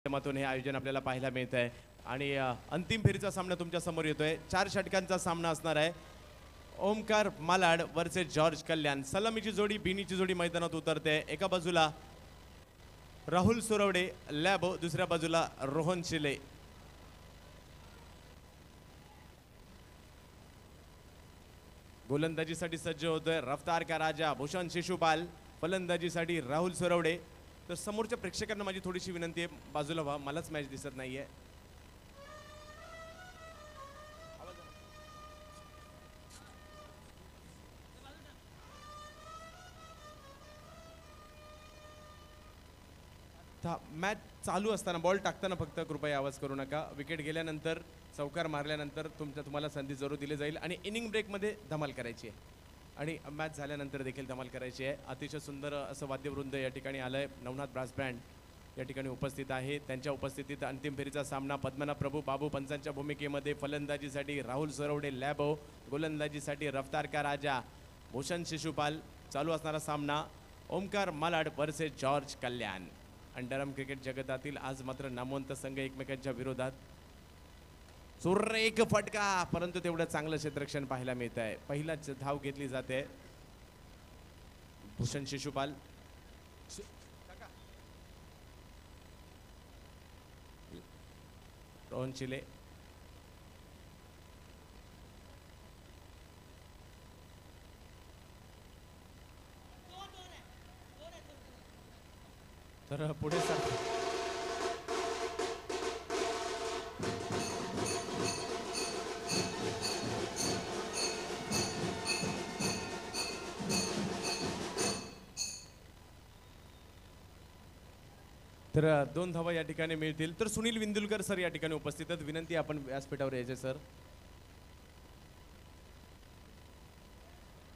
माध्यमातून हे आयोजन आपल्याला पाहायला मिळत आहे आणि अंतिम फेरीचा सामना तुमच्या समोर येतोय। 4 षटकांचा सामना असणार आहे। ओमकार मालाड वर्सेस जॉर्ज कल्याण। सलामीची जोडी बिनीची जोडी मैदानात उतरते। एका बाजूला राहुल सुरवडे लॅबो, दुसऱ्या बाजूला रोहन शिले। गोलंदाजीसाठी सज्ज होतोय रफ्तार का राजा भूषण शिशुपाल, फलंदाजीसाठी राहुल सुरवडे। तर समोरच्या प्रेक्षकांना माझी थोडीशी विनंती आहे, बाजूला व्हा, मलाच मॅच दिसत नाहीये। मॅच चालू असताना बॉल टाकताना फक्त कृपया आवाज करू नका। विकेट गेल्यानंतर चौकार मारल्यानंतर तुम्हाला संधी जरूर दिली जाईल आणि इनिंग ब्रेकमध्ये धमाल करायची आहे आणि मॅच झाल्यानंतर देखील धमाल करायची आहे। अतिशय सुंदर असं वाद्यवृंद या ठिकाणी आलंय। नवनाथ ब्रास बँड या ठिकाणी उपस्थित आहे। त्यांच्या उपस्थितीत अंतिम फेरीचा सामना पद्मनाभ प्रभू बाबू पंचांच्या भूमिकेमध्ये फलंदाजीसाठी राहुल सरवडे लॅबो, गोलंदाजीसाठी रफ्तार का राजा भूषण शिशुपाल चालू असणारा सामना ओमकार मालाड वर्सेस जॉर्ज कल्याण। अंडरआर्म क्रिकेट जगतातील आज मात्र नामवंत संघ एकमेकांच्या विरोधात। सुरेख फटका, परंतु तेवढं चांगलं क्षेत्ररक्षण पाहायला मिळत आहे। पहिलाच धाव घेतली जाते। भूषण शिशुपाल रोहन शिले तर पुढे तर 2 धावा या ठिकाणी मिळतील। तर सुनील विंदुलकर सर या ठिकाणी उपस्थित आहेत। विनंती आपण व्यासपीठावर यायचे सर।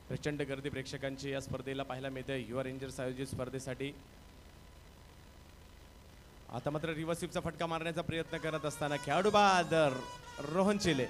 प्रचंड गर्दी प्रेक्षकांची या स्पर्धेला पाहायला मिळते। युवा रेंजर्स आयोजित स्पर्धेसाठी आता मात्र रिव्हर्सिव्हचा फटका मारण्याचा प्रयत्न करत असताना खेळाडू बाद रोहन शिले।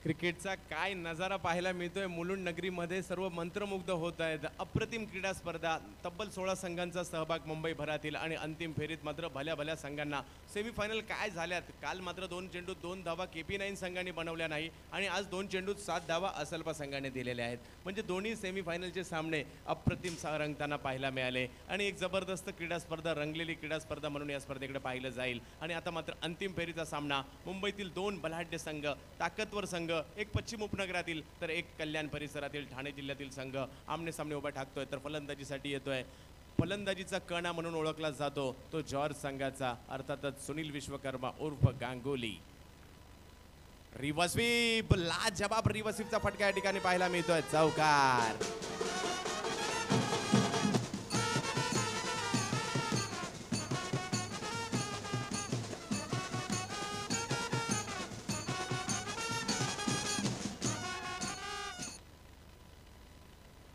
क्रिकेटचा काय नजारा पाहायला मिळतोय। मुलुंड नगरीमध्ये सर्व मंत्रमुग्ध होत आहेत। अप्रतिम क्रीडा स्पर्धा, तब्बल 16 संघांचा सहभाग मुंबईभरातील आणि अंतिम फेरीत मात्र भल्या भल्या संघांना सेमीफायनल काय झाल्यात। काल मात्र 2 चेंडूत 2 धावा KP9 संघाने बनवल्या नाही आणि आज 2 चेंडूत 7 धावा असल्पा संघाने दिलेल्या आहेत। म्हणजे दोन्ही सेमीफायनलचे सामने अप्रतिम रंगताना पाहायला मिळाले आणि एक जबरदस्त क्रीडा स्पर्धा, रंगलेली क्रीडा स्पर्धा म्हणून या स्पर्धेकडे पाहिलं जाईल। आणि आता मात्र अंतिम फेरीचा सामना मुंबईतील 2 बलाढ्य संघ, ताकदवर संघ, एक पश्चिम उपनगरातील तर एक कल्याण परिसरातील ठाणे जिल्ह्यातील संघ आमने सामने उभा ठाकतोय। तर फलंदाजीसाठी येतोय, फलंदाजीचा कणा म्हणून ओळखला जातो तो जॉर्ज संघाचा, अर्थातच सुनील विश्वकर्मा उर्फ गांगुली। रिव्हर्स स्वीप, लाजवाब रिव्हर्स स्वीपचा फटका या ठिकाणी पाहायला मिळतोय। चौकार।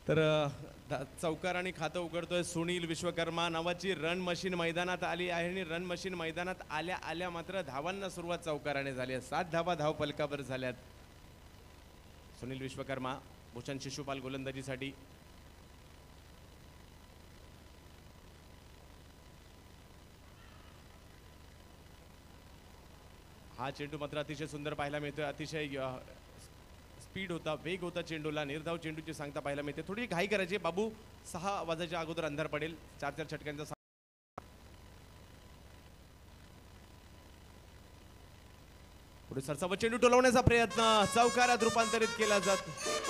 तर चौकार आणि खातं उघडतोय सुनील विश्वकर्मा नावाची रन मशीन मैदानात आली आहे आणि रन मशीन मैदानात आल्या आल्या मात्र धावांना सुरुवात चौकाराने झाली आहे। 7 धावा धाव फलकावर झाल्यात। सुनील विश्वकर्मा, भूषण शिशुपाल गोलंदाजीसाठी। हा चेंडू मात्र अतिशय सुंदर पाहायला मिळतोय। अतिशय स्पीड होता, वेग होता चेंडूला। निर्धाव चेंडूची सांगता पाहायला मिळते। थोडी घाई करायची बाबू, 6 वाजायच्या अगोदर अंधार पडेल। 4 षटकांचा पुढे सरसावत चेंडू टोलवण्याचा प्रयत्न चौकारात रूपांतरित केला जातो।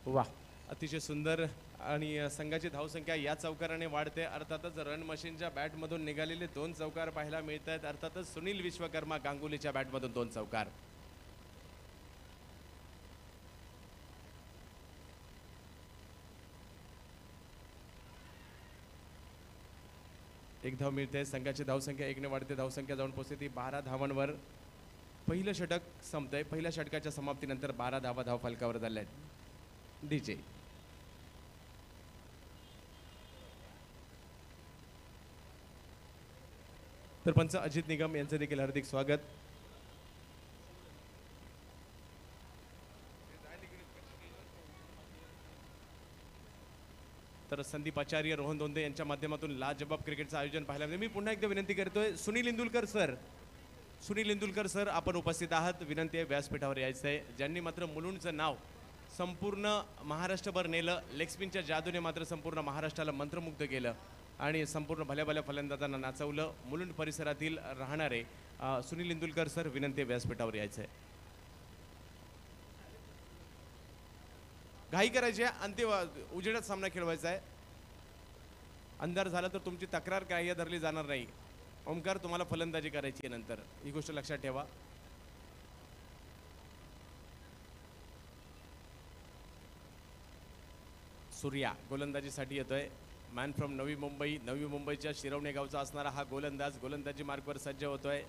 वाह, अतिशय सुंदर आणि संघाची धावसंख्या या चौकाराने वाढते। अर्थातच रन मशीनच्या बॅटमधून निघालेले 2 चौकार पाहायला मिळत आहेत। अर्थातच सुनील विश्वकर्मा गांगुलीच्या बॅटमधून 2 चौकार। एक धाव मिळते. संघाची धावसंख्या 1 ने वाढते. धावसंख्या जाऊन पोहोचते ती 12 धावांवर. पहिलं षटक संपतंय. पहिल्या षटकाच्या समाप्तीनंतर 12 धावा धाव फलकावर झाल्या आहेत. डीजे तर पंच अजित निगम यांचं देखील हार्दिक स्वागत. तर संदीप आचार्य, रोहन दोंदे यांच्या माध्यमातून लाजबाब क्रिकेटचं आयोजन पाहायला मिळेल. मी पुन्हा एकदा विनंती करतोय, सुनील इंदुलकर सर आपण उपस्थित आहात. विनंती आहे व्यासपीठावर यायचं आहे. ज्यांनी मात्र मुलुंडचं नाव संपूर्ण महाराष्ट्रभर नेलं, लेगस्पिनच्या जादूने मात्र संपूर्ण महाराष्ट्राला मंत्रमुग्ध केलं आणि संपूर्ण भल्या भल्या फलंदाजांना नाचवलं. मुलुंड परिसरातील राहणारे सुनील इंदुलकर सर, विनंती आहे व्यासपीठावर यायचं आहे. घाई करायची आहे, अंतिम उजेडात सामना खेळवायचा आहे. अंधार झाला तर तुमची तक्रार ग्राह्य धरली जाणार नाही. ओमकार, तुम्हाला फलंदाजी करायची आहे नंतर, ही गोष्ट लक्षात ठेवा. सूर्या गोलंदाजीसाठी येतोय. मॅन फ्रॉम नवी मुंबईच्या शिरवणे गावचा असणारा हा गोलंदाज गोलंदाजी मार्कवर सज्ज होतोय.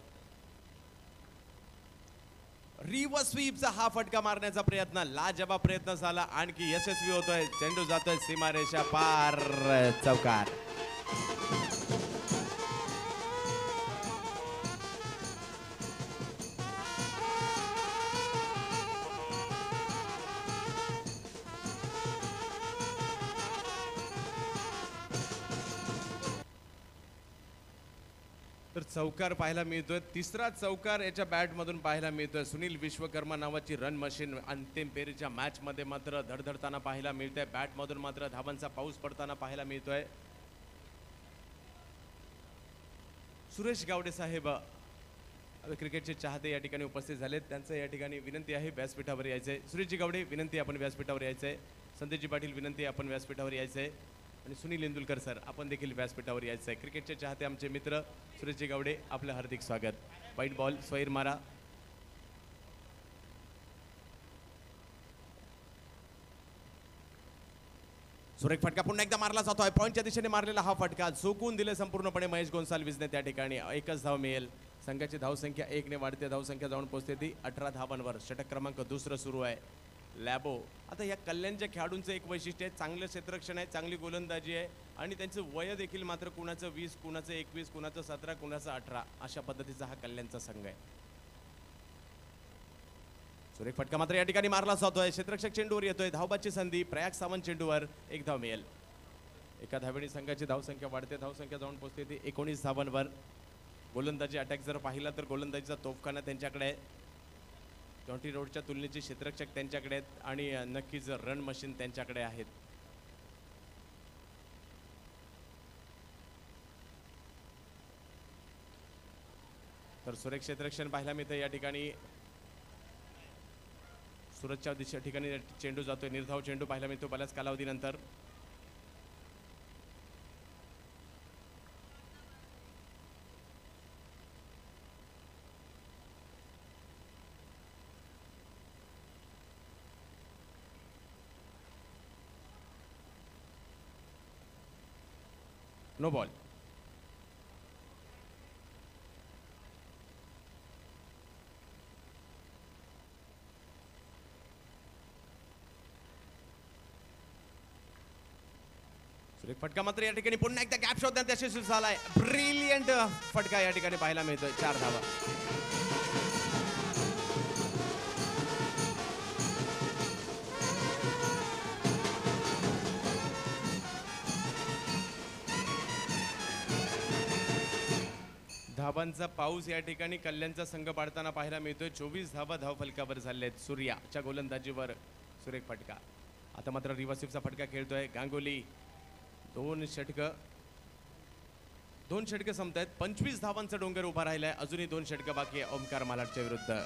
रिव्हर्स स्वीपचा हा फटका मारण्याचा प्रयत्न, लाजवाब प्रयत्न झाला, आणखी यशस्वी होतोय. चेंडू जातोय सीमारेषा पार, चौकार. तर चौकार पाहायला मिळतोय. तिसरा चौकार याच्या बॅटमधून पाहायला मिळतोय. सुनील विश्वकर्मा नावाची रन मशीन अंतिम फेरीच्या मॅचमध्ये मात्र धडधडताना पाहायला मिळतंय. बॅटमधून मात्र धावांचा पाऊस पडताना पाहायला मिळतोय. सुरेश गावडे साहेब क्रिकेटचे चाहते या ठिकाणी उपस्थित झालेत. त्यांचं या ठिकाणी विनंती आहे व्यासपीठावर यायचंय. सुरेशजी गावडे, विनंती आपण व्यासपीठावर यायचंय. संदेशजी पाटील, विनंती आपण व्यासपीठावर यायचंय. आणि सुनील इंदुलकर सर, आपण देखील व्यासपीठावर यायचं आहे. क्रिकेटचे चाहते आमचे मित्र सुरेशजी गावडे, आपलं हार्दिक स्वागत. वाईट बॉल, स्वैर मारा. सुरेख फटका पुन्हा एकदा मारला जातोय. पॉईंटच्या दिशेने मारलेला हा फटका झोकून दिले संपूर्णपणे महेश गोन्साल्विसने. त्या ठिकाणी एकच धाव मिळेल. संघाची धावसंख्या 1 ने वाढते. धावसंख्या जाऊन पोहोचते ती 18 धावांवर. षटक क्रमांक 2 सुरू आहे. लॅबो, आता या कल्याणच्या खेळाडूंचं एक वैशिष्ट्य आहे, चांगलं क्षेत्ररक्षण आहे, चांगली गोलंदाजी आहे आणि त्यांचं वय देखील मात्र कुणाचं 20, कुणाचं 21, कुणाचं 17, कुणाचं 18 अशा पद्धतीचा हा कल्याणचा संघ आहे. सुरेख फटका मात्र या ठिकाणी मारला जातोय. क्षेत्ररक्षक चेंडूवर येतोय. धावबाची संधी. प्रयाग सावंत चेंडूवर. एक धाव मिळेल. एका धावेने संघाची धावसंख्या वाढते. धावसंख्या जाऊन पोहोचते ती 19 धावांवर. गोलंदाजी अटॅक जर पाहिला तर गोलंदाजीचा तोफखाना त्यांच्याकडे आहे. जॉन्टी रोडच्या तुलनेचे क्षेत्ररक्षक त्यांच्याकडे आहेत आणि नक्कीच रन मशीन त्यांच्याकडे आहेत. तर सुरेख क्षेत्ररक्षण पाहायला मिळतं या ठिकाणी. सुरतच्या ठिकाणी चेंडू जातोय. निर्धाव चेंडू पाहायला मिळतो बऱ्याच कालावधीनंतर. No ball. सुरेख फटका मात्र या ठिकाणी पुन्हा एकदा गॅप शोधण्यात यशस्वी झालाय. ब्रिलियंट फटका या ठिकाणी पाहायला मिळतोय. 4 धावा. धावांचा पाऊस या ठिकाणी कल्याणचा संघ पाडताना पाहायला मिळतोय. 24 धावा धावफलकावर झालेत. सूर्याच्या गोलंदाजीवर सुरेख फटका. आता मात्र रिव्हर्सिव्हचा फटका खेळतोय गांगुली. 2 षटकं संपतायत. 25 धावांचा डोंगर उभा राहिलाय. अजूनही 2 षटकं बाकी आहे ओमकार मालाडच्या विरुद्ध.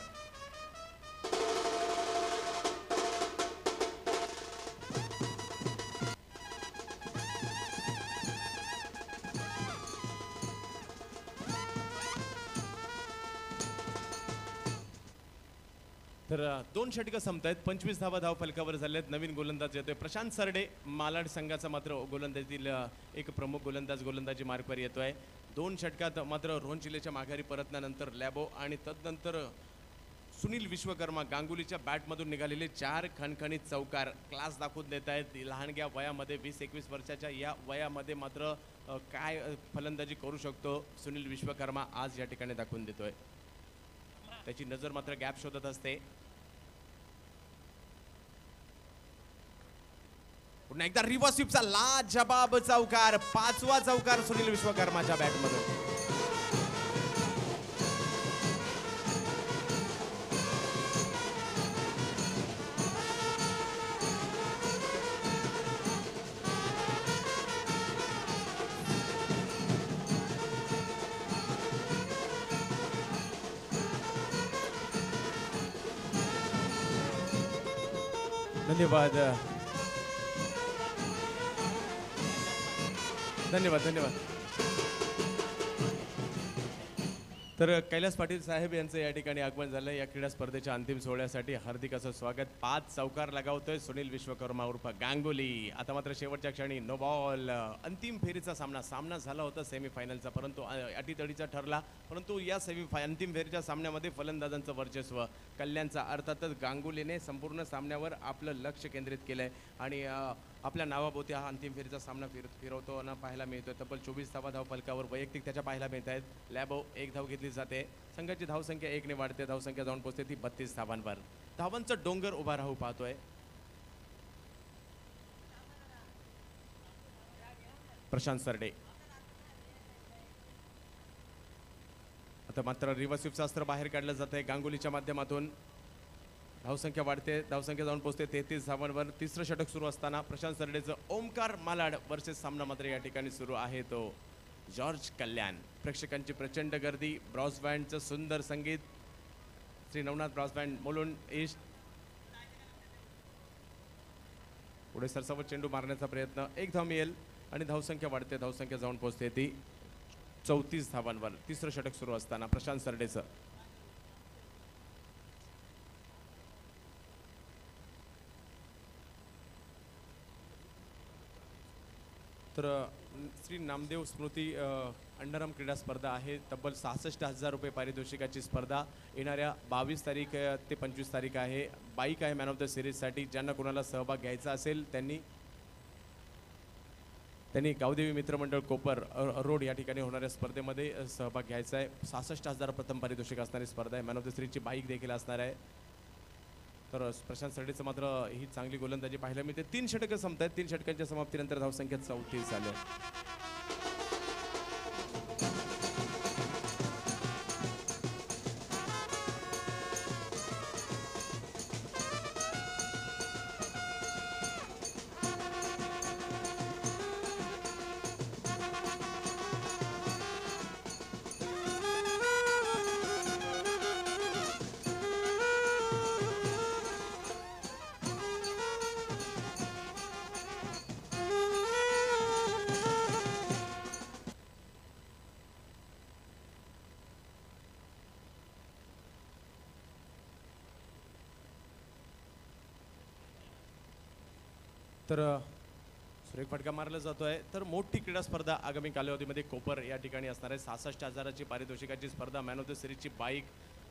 तर दोन षटकं संपतायत 25 धावा धाव फलकावर झालेत. नवीन गोलंदाज येतोय प्रशांत सरडे. मालाड संघाचा मात्र गोलंदाजीतील एक प्रमुख गोलंदाजी मार्कवर येतोय. दोन षटकात मात्र रोहन चिलेच्या माघारी परतल्यानंतर लॅबो आणि तदनंतर सुनील विश्वकर्मा गांगुलीच्या बॅटमधून निघालेले 4 खणखणीत चौकार क्लास दाखवून देत आहेत. लहानग्या वयामध्ये 20-21 वर्षाच्या या वयामध्ये मात्र काय फलंदाजी करू शकतो सुनील विश्वकर्मा आज या ठिकाणी दाखवून देतोय. त्याची नजर मात्र गॅप शोधत असते. पुन्हा एकदा रिव्हर्स स्वीपचा लाजबाब चौकार, 5वा चौकार सुनील विश्वकर्माच्या बॅटमधून. धन्यवाद धन्यवाद धन्यवाद. तर कैलास पाटील साहेब यांचं या ठिकाणी आगमन झालं. या क्रीडा स्पर्धेच्या अंतिम सोहळ्यासाठी हार्दिक असं स्वागत. 5 चौकार लगावतोय सुनील विश्वकर्मा उर्फ गांगुली. आता मात्र शेवटच्या क्षणी नो बॉल. अंतिम फेरीचा सामना झाला होता सेमीफायनलचा, परंतु अटीतडीचा ठरला. परंतु या अंतिम फेरीच्या सामन्यामध्ये फलंदाजांचं वर्चस्व, कल्याणचा अर्थातच गांगुलीने संपूर्ण सामन्यावर आपलं लक्ष केंद्रित केलंय आणि आपल्या नावाभोवती हा अंतिम फेरीचा सामना फिरवताना पाहायला मिळतोय. तब्बल 24 धावा धाव फलकावर वैयक्तिक त्याच्या पाहायला मिळत आहेत. लॅबो 1 धाव घेतली जाते. संघाची धावसंख्या 1 ने वाढते. धावसंख्या जाऊन पोहोचते ती 32 धावांवर. धावांचा डोंगर उभा राहू पाहतोय प्रशांत सरडे. आता मात्र रिव्हर्स स्वीपचं अस्त्र बाहेर काढलं जात आहे गांगुलीच्या माध्यमातून. धावसंख्या वाढते. धावसंख्या जाऊन पोहोचते 33 धावांवर. तिसरं षटक सुरू असताना प्रशांत सरडेचं ओमकार मालाड वर्सेस सामना मात्र या ठिकाणी सुरू आहे तो जॉर्ज कल्याण. प्रेक्षकांची प्रचंड गर्दी. ब्रॉस बँडचं सुंदर संगीत. Shri Navnath Bros band Mulund east. पुढे सरसवत चेंडू मारण्याचा प्रयत्न. 1 धाव मिळेल आणि धावसंख्या वाढते. धावसंख्या जाऊन पोहोचते ती 34 धावांवर. तिसरं षटक सुरू असताना प्रशांत सरडेचं. तर श्री नामदेव स्मृती अंडरआर्म क्रीडा स्पर्धा आहे. तब्बल 66,000 रुपये पारितोषिकाची स्पर्धा येणाऱ्या 22 तारीख ते 25 तारीख आहे. बाईक आहे मॅन ऑफ द सिरीजसाठी. ज्यांना कोणाला सहभाग घ्यायचा असेल त्यांनी गावदेवी मित्रमंडळ कोपर रोड या ठिकाणी होणाऱ्या स्पर्धेमध्ये सहभाग घ्यायचा आहे. 66,000 प्रथम पारितोषिक असणारी स्पर्धा आहे. मॅन ऑफ द सिरीजची बाईक देखील असणार आहे. तर प्रशांत सरडेचं मात्र ही चांगली गोलंदाजी पाहायला मिळते. 3 षटकं संपतात. 3 षटकांच्या समाप्तीनंतर धावसंख्या 34 झाली. तर सुरेख फटका मारला जातोय. तर मोठी क्रीडा स्पर्धा आगामी कालावधीमध्ये कोपर या ठिकाणी असणार आहे. 66,000ची पारितोषिकाची स्पर्धा, मॅन ऑफ द सिरीजची बाईक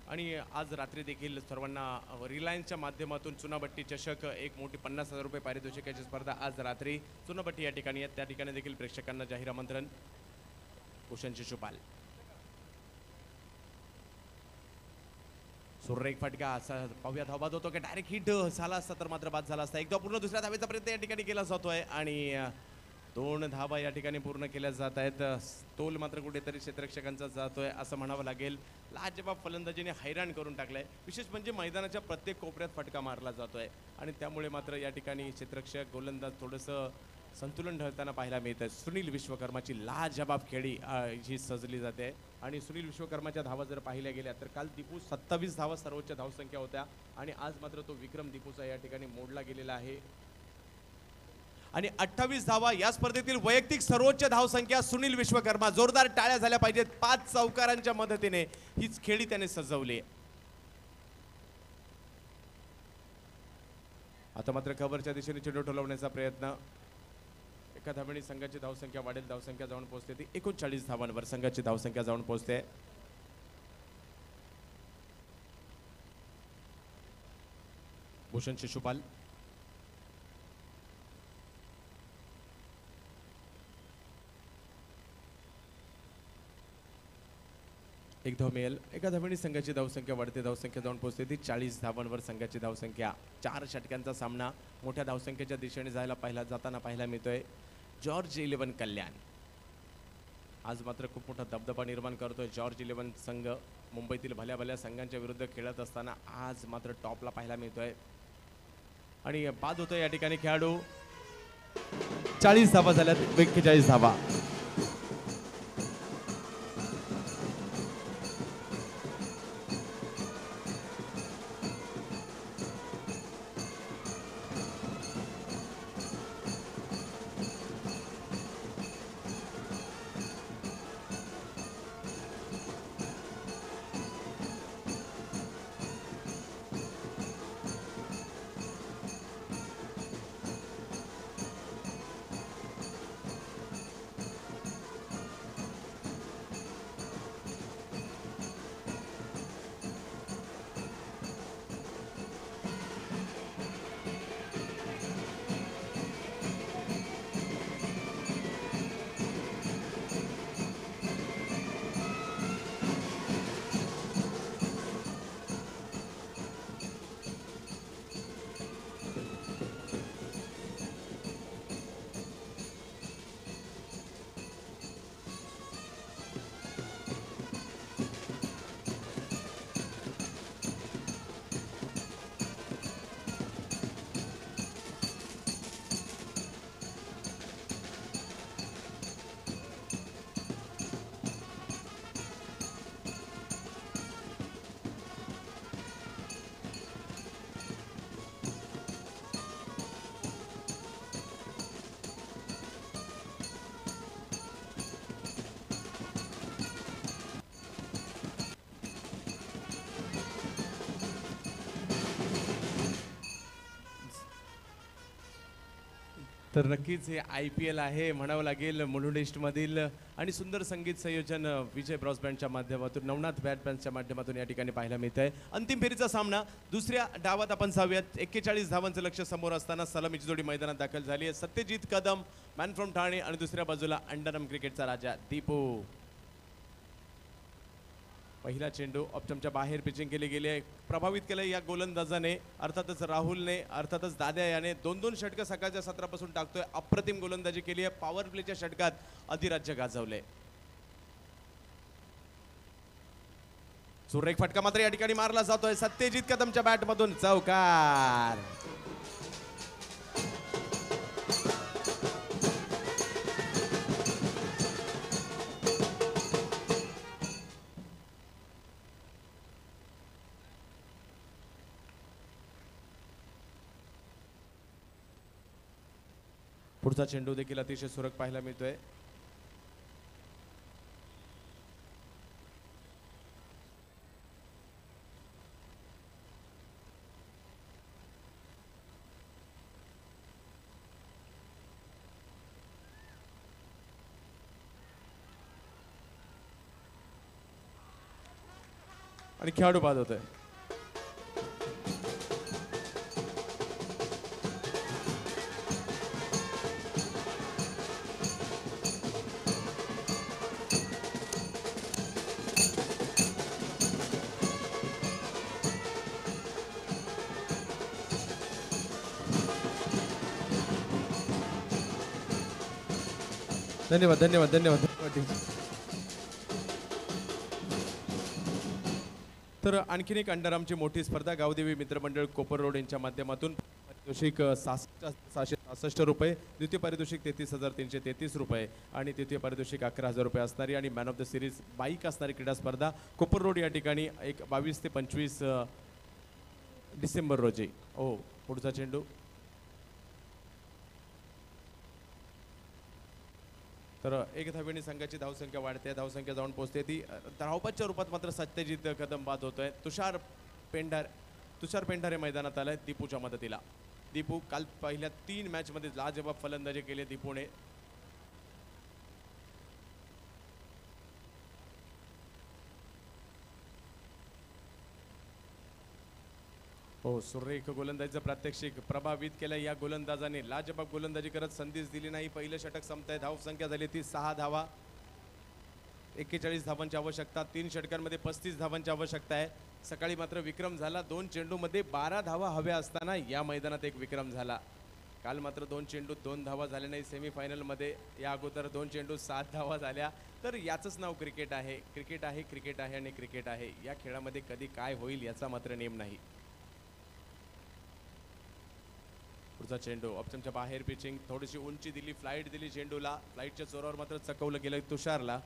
आणि आज रात्री देखील सर्वांना रिलायन्सच्या माध्यमातून चुनाभट्टी चषक, एक मोठी 50,000 रुपये पारितोषिकाची स्पर्धा आज रात्री चुनाभट्टी या ठिकाणी आहे. त्या ठिकाणी देखील प्रेक्षकांना जाहीर आमंत्रण. कुशन शिशुपाल. सुरेख फटका असा पाहूया. धावबाद होतो की डायरेक्ट हिट झाला असता तर मात्र बाद झाला असता. एकदा पूर्ण दुसऱ्या धावेचा प्रयत्न या ठिकाणी केला जातोय आणि 2 धावा या ठिकाणी पूर्ण केल्या जात आहेत. तोल मात्र कुठेतरी क्षेत्ररक्षकांचा जातोय असं म्हणावं लागेल. लाजबाब फलंदाजीने हैराण करून टाकलंय. विशेष म्हणजे मैदानाच्या प्रत्येक कोपऱ्यात फटका मारला जातोय आणि त्यामुळे मात्र या ठिकाणी क्षेत्ररक्षक गोलंदाज थोडंसं संतुलन ढळताना पाहायला मिळतं. सुनील विश्वकर्माची लाजबाब खेळी जी सजली जाते आणि सुनील विश्वकर्माच्या धावा जर पाहिल्या गेल्या तर काल दीपू 27 धावा सर्वोच्च धावसंख्या होत्या आणि आज मात्र तो विक्रम दीपूचा या ठिकाणी मोडला गेलेला आहे आणि 28 धावा या स्पर्धेतील वैयक्तिक सर्वोच्च धावसंख्या सुनील विश्वकर्मा. जोरदार टाळ्या झाल्या पाहिजेत. 5 चौकारांच्या मदतीने हीच खेळी त्याने सजवली. आता मात्र कव्हरच्या दिशेने चेंडू ठोलवण्याचा प्रयत्न. एका धावेने संघाची धावसंख्या वाढेल. धावसंख्या जाऊन पोहोचते ती 39 धावांवर. संघाची धावसंख्या जाऊन पोहोचते. भूषण शिशुपाल एक धाव मिळेल. एका धावेने संघाची धावसंख्या वाढते. धावसंख्या जाऊन पोहोचते ती 40 धावांवर. संघाची धावसंख्या. 4 षटकांचा सामना मोठ्या धावसंख्येच्या दिशेने जाताना पाहायला मिळतोय. जॉर्ज 11 कल्याण आज मात्र खूप मोठा दबदबा निर्माण करतोय. जॉर्ज 11 संघ मुंबईतील भल्या भल्या संघांच्या विरुद्ध खेळत असताना आज मात्र टॉपला पाहायला मिळतोय आणि बाद होतोय या ठिकाणी खेळाडू. 40 धावा झाल्यात. 41 धावा. तर नक्कीच हे IPL आहे म्हणावं लागेल मुलुंड ईस्टमधील. आणि सुंदर संगीत संयोजन विजय ब्रॉसबँडच्या माध्यमातून, नवनाथ बँडच्या माध्यमातून या ठिकाणी पाहायला मिळत आहे. अंतिम फेरीचा सामना. दुसऱ्या डावात आपण जाऊयात. 41 धावांचं लक्ष समोर असताना सलामीची जोडी मैदानात दाखल झाली आहे. सत्यजित कदम मॅन फ्रॉम ठाणे आणि दुसऱ्या बाजूला अंडरआर्म क्रिकेटचा राजा दीपू. पहिला चेंडू ऑप्टमच्या बाहेर पिचिंग केली गेली आहे. प्रभावित केलं या गोलंदाजाने, अर्थातच राहुलने, अर्थातच दाद्या याने 2-2 षटकं सकाळच्या सत्रापासून टाकतोय. अप्रतिम गोलंदाजी केली आहे. पॉवर प्लेच्या षटकात अधिराज्य गाजवले. सुरेख फटका मात्र या ठिकाणी मारला जातोय सत्यजित कदमच्या बॅटमधून. चौकार. पुढचा चेंडू देखील अतिशय सुरेख पाहायला मिळतोय. आणि खेळाडू बाद होतोय. धन्यवाद धन्यवाद धन्यवाद. तर आणखीन एक अंडरआर्मची मोठी स्पर्धा. गावदेवी मित्रमंडळ कोपर रोड यांच्या माध्यमातून पारितोषिक 666 रुपये, द्वितीय पारितोषिक 33,333 रुपये आणि तृतीय पारितोषिक 11,000 रुपये असणारी आणि man of the series bike असणारी क्रीडा स्पर्धा कोपर रोड या ठिकाणी 22 ते 25 डिसेंबर रोजी. पुढचा चेंडू. तर एक धावेने संघाची धावसंख्या वाढते. धावसंख्या जाऊन पोहोचते ती धावपतच्या रूपात मात्र सत्यजित कदम बाद होतोय. तुषार पेंढारे मैदानात आलाय दीपूच्या मदतीला. दीपू काल पहिल्या 3 मॅचमध्ये लाजवाब फलंदाजी केली दीपूने. हो, सुरेख गोलंदाजीचं प्रात्यक्षिक प्रभावित केलं या गोलंदाजाने. लाजबाब गोलंदाजी करत संधीच दिली नाही. पहिलं षटक संपतंय. धावसंख्या झाली ती 6 धावा. 41 धावांची आवश्यकता. 3 षटकांमध्ये 35 धावांची आवश्यकता आहे. सकाळी मात्र विक्रम झाला. 2 चेंडूमध्ये 12 धावा हव्या असताना या मैदानात एक विक्रम झाला. काल मात्र 2 चेंडूत 2 धावा झाल्या नाही सेमीफायनलमध्ये. या अगोदर 2 चेंडूत 7 धावा झाल्या. तर याचंच नाव क्रिकेट आहे. क्रिकेट आहे, क्रिकेट आहे आणि क्रिकेट आहे. या खेळामध्ये कधी काय होईल याचा मात्र नेम नाही. पुढचा चेंडू ऑप्शनच्या बाहेर. पिचिंग थोडीशी उंची दिली, फ्लाईट दिली चेंडूला. फ्लाईटच्या जोरावर मात्र चकवलं गेलं तुषारला.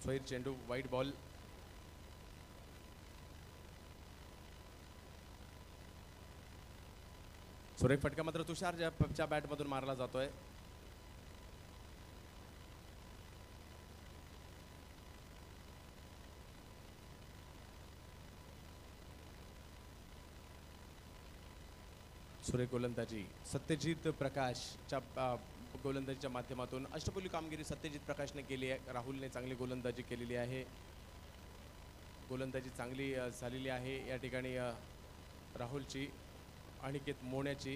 स्वैर चेंडू, वाईट बॉल. सुरेख फटका मात्र तुषारच्या बॅटमधून मारला जातोय. सुरेख गोलंदाजी सत्यजित प्रकाशच्या गोलंदाजीच्या माध्यमातून अष्टपैलू कामगिरी सत्यजित प्रकाशने केली आहे. राहुलने चांगली गोलंदाजी केलेली आहे. गोलंदाजी चांगली झालेली आहे या ठिकाणी. राहुलची, अनिकेत मोण्याची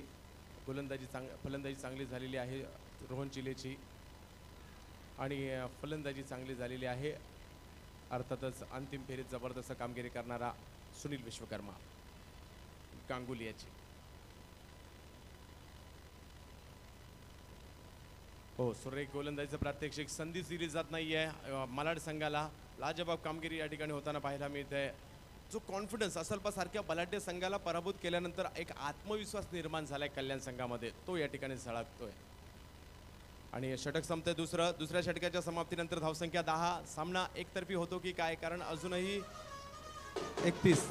गोलंदाजी फलंदाजी चांगली झालेली आहे. रोहन चिलेची आणि फलंदाजी चांगली झालेली आहे. अर्थातच अंतिम फेरीत जबरदस्त कामगिरी करणारा सुनील विश्वकर्मा गांगुली याची. हो, सुरेख गोलंदाजीचं प्रात्यक्षिक. संधी दिली जात नाहीये मलाड संघाला. लाजबाब कामगिरी या ठिकाणी होताना पाहायला मिळते. जो कॉन्फिडन्स असलपासारख्या बलाढ्य संघाला पराभूत केल्यानंतर एक आत्मविश्वास निर्माण झालाय कल्याण संघामध्ये, तो या ठिकाणी झळकतोय. आणि षटक संपतंय दुसऱ्या षटकाच्या समाप्तीनंतर धावसंख्या 10. सामना एकतर्फी होतो की काय, कारण अजूनही 31.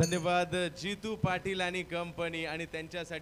धन्यवाद जितू पाटील आणि कंपनी आणि त्यांच्यासाठी